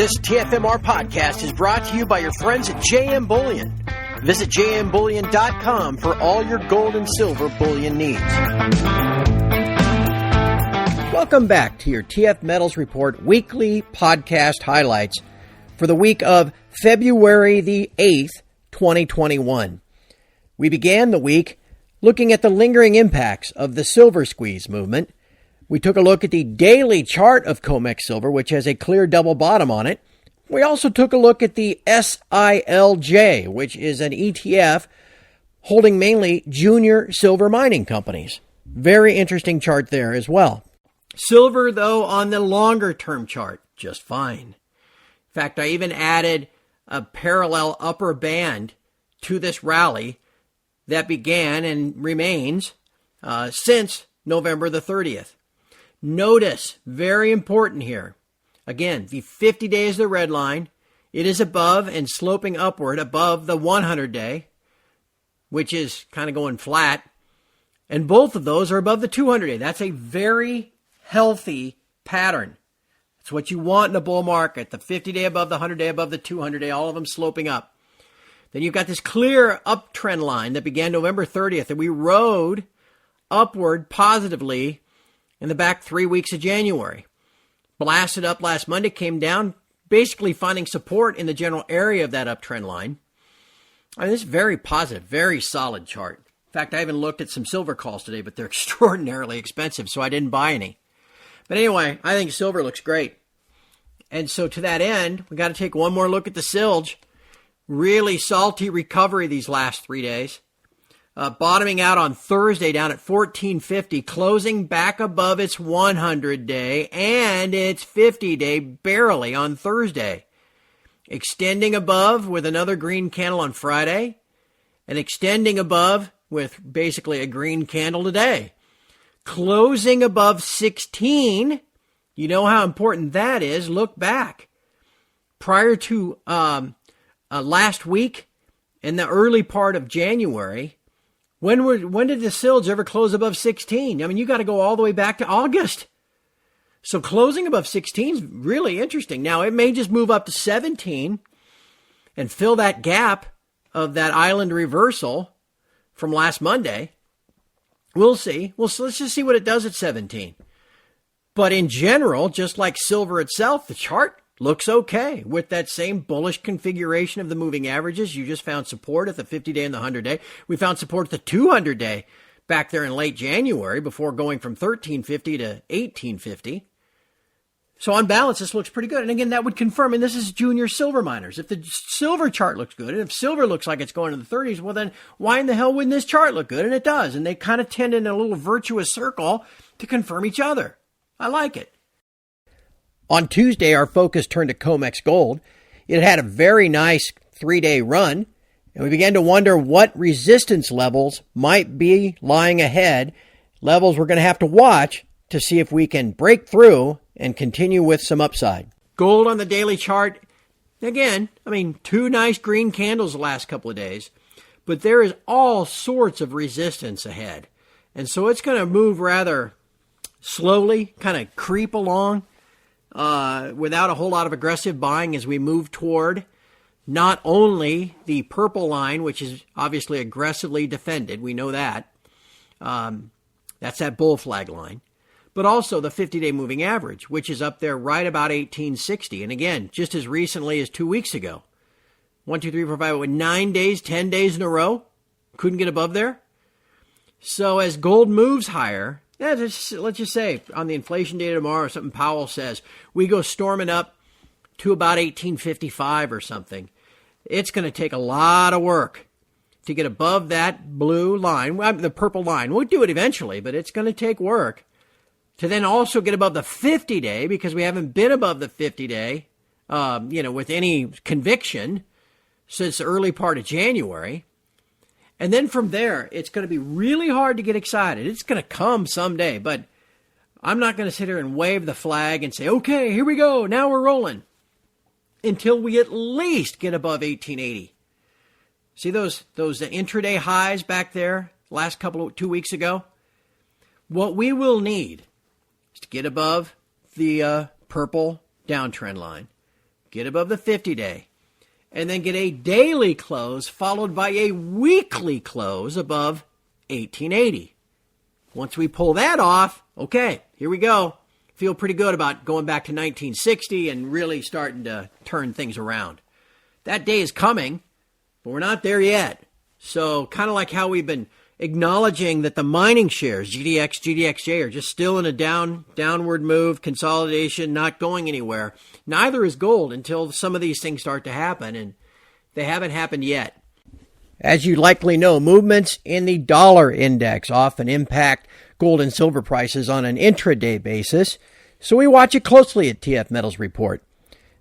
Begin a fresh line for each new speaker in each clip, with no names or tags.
This TFMR podcast is brought to you by your friends at JM Bullion. Visit jmbullion.com for all your gold and silver bullion needs. Welcome back to your TF Metals Report weekly podcast highlights for the week of February the 8th, 2021. We began the week looking at the lingering impacts of the silver squeeze movement. We took a look at the daily chart of COMEX Silver, which has a clear double bottom on it. We also took a look at the SILJ, which is an ETF holding mainly junior silver mining companies. Very interesting chart there as well. Silver, though, on the longer-term chart, just fine. In fact, I even added a parallel upper band to this rally that began and remains since November the 30th. Notice, very important here, again, the 50 days is the red line. It is above and sloping upward above the 100-day, which is kind of going flat. And both of those are above the 200-day. That's a very healthy pattern. It's what you want in a bull market. The 50-day above the 100-day above the 200-day, all of them sloping up. Then you've got this clear uptrend line that began November 30th, and we rode upward positively in the back 3 weeks of January. Blasted up last Monday, came down, basically finding support in the general area of that uptrend line. I mean, this is very positive, very solid chart. In fact, I even looked at some silver calls today, but they're extraordinarily expensive, so I didn't buy any. But anyway, I think silver looks great. And so to that end, we got to take one more look at the SILJ. Really salty recovery these last 3 days. Bottoming out on Thursday down at 1450, closing back above its 100-day and its 50-day barely on Thursday. Extending above with another green candle on Friday, and extending above with basically a green candle today. Closing above 16, you know how important that is. Look back. Prior to last week, in the early part of January, when did the SILJ ever close above 16? I mean, you got to go all the way back to August. So closing above 16 is really interesting. Now, it may just move up to 17 and fill that gap of that island reversal from last Monday. We'll see. Let's just see what it does at 17. But in general, just like silver itself, the chart looks okay with that same bullish configuration of the moving averages. You just found support at the 50-day and the 100-day. We found support at the 200-day back there in late January before going from 1350 to 1850. So on balance, this looks pretty good. And again, that would confirm, and this is junior silver miners. If the silver chart looks good, and if silver looks like it's going to the 30s, well then why in the hell wouldn't this chart look good? And it does. And they kind of tend in a little virtuous circle to confirm each other. I like it. On Tuesday, our focus turned to COMEX Gold. It had a very nice 3-day run, and we began to wonder what resistance levels might be lying ahead, levels we're going to have to watch to see if we can break through and continue with some upside. Gold on the daily chart, again, I mean, 2 nice green candles the last couple of days, but there is all sorts of resistance ahead. And so it's going to move rather slowly, kind of creep along, without a whole lot of aggressive buying as we move toward not only the purple line, which is obviously aggressively defended, we know that. That's that bull flag line. But also the 50-day moving average, which is up there right about 1860. And again, just as recently as 2 weeks ago. 1, 2, 3, 4, 5, 9 days, 10 days in a row. Couldn't get above there. So as gold moves higher, let's just say on the inflation data tomorrow, something Powell says, we go storming up to about 1855 or something. It's going to take a lot of work to get above that blue line, the purple line. We'll do it eventually, but it's going to take work to then also get above the 50-day, because we haven't been above the 50-day, with any conviction since the early part of January. And then from there, it's going to be really hard to get excited. It's going to come someday, but I'm not going to sit here and wave the flag and say, okay, here we go, now we're rolling, until we at least get above 1880. See those intraday highs back there last 2 weeks ago? What we will need is to get above the purple downtrend line, get above the 50-day, and then get a daily close followed by a weekly close above 1880. Once we pull that off, okay, here we go. Feel pretty good about going back to 1960 and really starting to turn things around. That day is coming, but we're not there yet. So kind of like how we've been acknowledging that the mining shares, GDX, GDXJ, are just still in a downward move, consolidation, not going anywhere. Neither is gold until some of these things start to happen, and they haven't happened yet. As you likely know, movements in the dollar index often impact gold and silver prices on an intraday basis, so we watch it closely at TF Metals Report.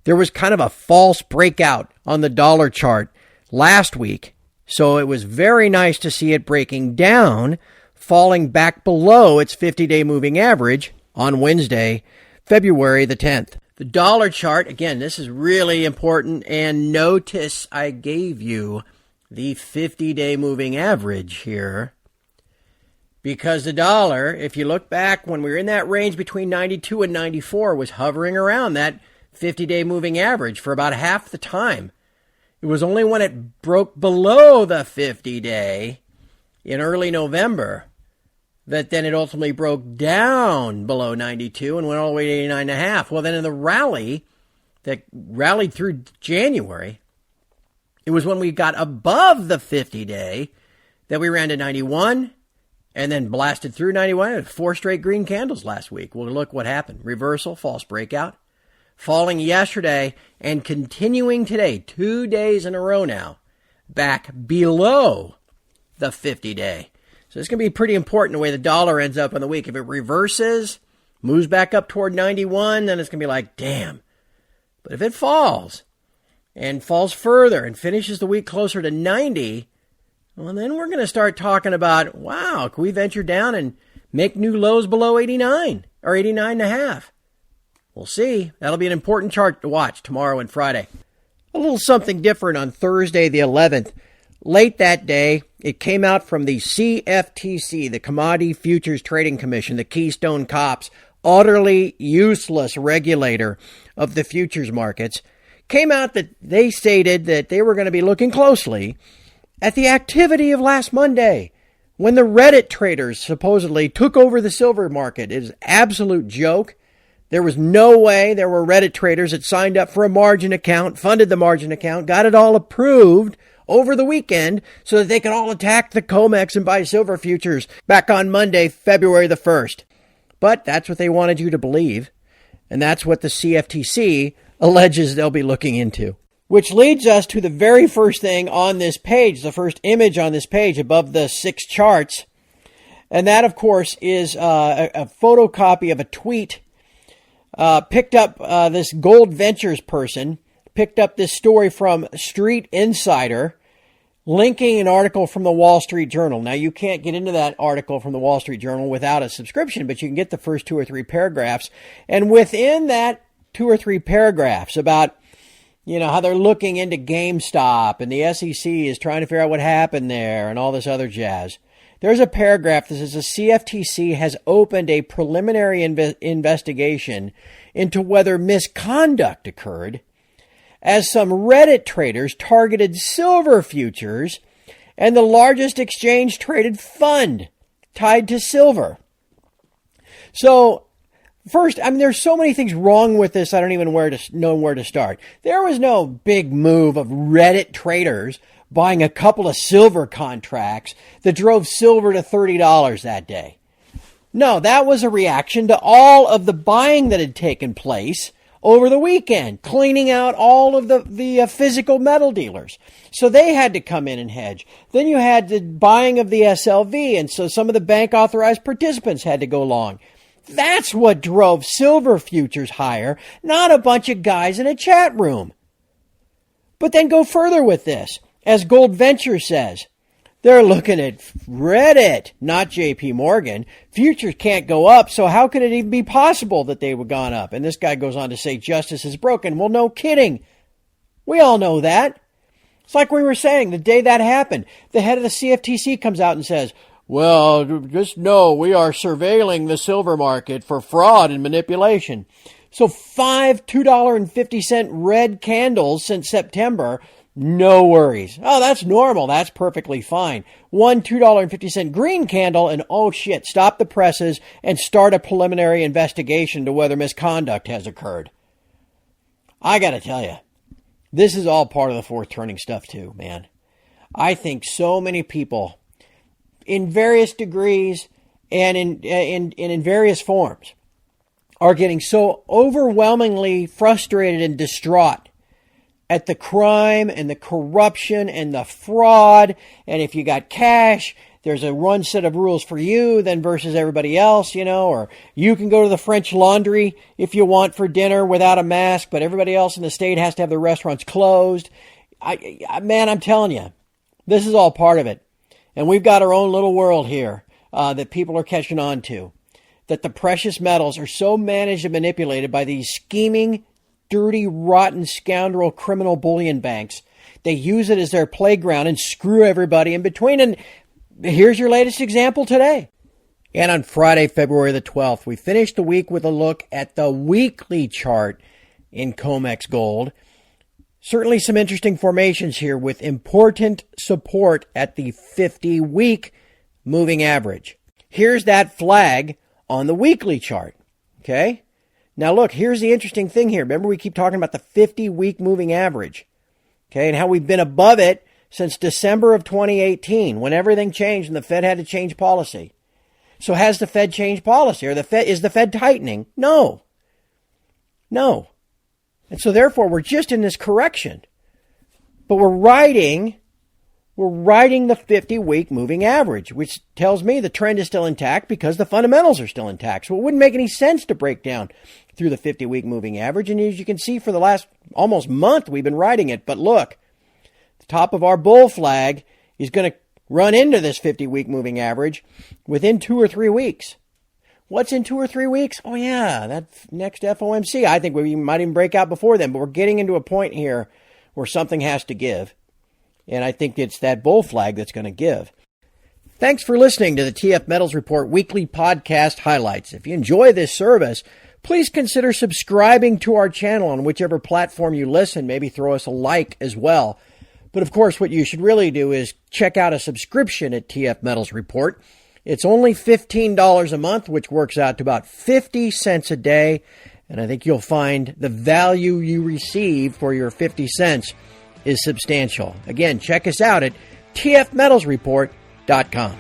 There was kind of a false breakout on the dollar chart last week, so it was very nice to see it breaking down, falling back below its 50-day moving average on Wednesday, February the 10th. The dollar chart, again, this is really important, and notice I gave you the 50-day moving average here, because the dollar, if you look back when we were in that range between 92 and 94, was hovering around that 50-day moving average for about half the time. It was only when it broke below the 50-day in early November that then it ultimately broke down below 92 and went all the way to 89.5. Well, then in the rally that rallied through January, it was when we got above the 50-day that we ran to 91 and then blasted through 91 and 4 straight green candles last week. Well, look what happened. Reversal, false breakout. Falling yesterday and continuing today, 2 days in a row now, back below the 50-day. So it's going to be pretty important the way the dollar ends up on the week. If it reverses, moves back up toward 91, then it's going to be like, damn. But if it falls and falls further and finishes the week closer to 90, well, then we're going to start talking about, wow, can we venture down and make new lows below 89 or 89.5? We'll see. That'll be an important chart to watch tomorrow and Friday. A little something different on Thursday the 11th. Late that day, it came out from the CFTC, the Commodity Futures Trading Commission, the Keystone Cops, utterly useless regulator of the futures markets, came out that they stated that they were going to be looking closely at the activity of last Monday when the Reddit traders supposedly took over the silver market. It is an absolute joke. There was no way there were Reddit traders that signed up for a margin account, funded the margin account, got it all approved over the weekend so that they could all attack the COMEX and buy silver futures back on Monday, February the 1st. But that's what they wanted you to believe, and that's what the CFTC alleges they'll be looking into. Which leads us to the very first thing on this page, the first image on this page above the 6 charts. And that, of course, is a photocopy of a tweet picked up. This Gold Ventures person picked up this story from Street Insider, linking an article from the Wall Street Journal. Now, you can't get into that article from the Wall Street Journal without a subscription, but you can get the first 2 or 3 paragraphs. And within that 2 or 3 paragraphs about, how they're looking into GameStop and the SEC is trying to figure out what happened there and all this other jazz, there's a paragraph that says the CFTC has opened a preliminary investigation into whether misconduct occurred as some Reddit traders targeted silver futures and the largest exchange-traded fund tied to silver. So, first, there's so many things wrong with this, I don't even know where to start. There was no big move of Reddit traders buying a couple of silver contracts that drove silver to $30 that day. No, that was a reaction to all of the buying that had taken place over the weekend, cleaning out all of the physical metal dealers. So they had to come in and hedge. Then you had the buying of the SLV, and so some of the bank authorized participants had to go long. That's what drove silver futures higher, not a bunch of guys in a chat room. But then go further with this. As Gold Ventures says, they're looking at Reddit, not JP Morgan. Futures can't go up, so how could it even be possible that they would gone up? And this guy goes on to say justice is broken. Well, no kidding. We all know that. It's like we were saying the day that happened. The head of the CFTC comes out and says, well, just know we are surveilling the silver market for fraud and manipulation. So 5 $2.50 red candles since September, no worries. Oh, that's normal. That's perfectly fine. One $2.50 green candle, and oh shit, stop the presses and start a preliminary investigation to whether misconduct has occurred. I got to tell you, this is all part of the fourth turning stuff too, man. I think so many people in various degrees and in various forms are getting so overwhelmingly frustrated and distraught at the crime and the corruption and the fraud. And if you got cash, there's a one set of rules for you then versus everybody else, or you can go to the French Laundry if you want for dinner without a mask, but everybody else in the state has to have their restaurants closed. Man, I'm telling you, this is all part of it. And we've got our own little world here that people are catching on to. That the precious metals are so managed and manipulated by these scheming, dirty, rotten, scoundrel criminal bullion banks. They use it as their playground and screw everybody in between. And here's your latest example today. And on Friday, February the 12th, we finished the week with a look at the weekly chart in COMEX Gold. Certainly some interesting formations here with important support at the 50-week moving average. Here's that flag on the weekly chart, okay? Now look, here's the interesting thing here. Remember we keep talking about the 50-week moving average, okay, and how we've been above it since December of 2018 when everything changed and the Fed had to change policy. So has the Fed changed policy? Or is the Fed tightening? No. And so therefore we're just in this correction. But we're riding the 50-week moving average, which tells me the trend is still intact because the fundamentals are still intact. So it wouldn't make any sense to break down through the 50-week moving average. And as you can see, for the last almost month, we've been riding it. But look, the top of our bull flag is going to run into this 50-week moving average within 2 or 3 weeks. What's in 2 or 3 weeks? Oh, yeah, that next FOMC. I think we might even break out before then. But we're getting into a point here where something has to give. And I think it's that bull flag that's going to give. Thanks for listening to the TF Metals Report weekly podcast highlights. If you enjoy this service, please consider subscribing to our channel on whichever platform you listen. Maybe throw us a like as well. But of course, what you should really do is check out a subscription at TF Metals Report. It's only $15 a month, which works out to about 50 cents a day. And I think you'll find the value you receive for your 50 cents is substantial. Again, check us out at tfmetalsreport.com.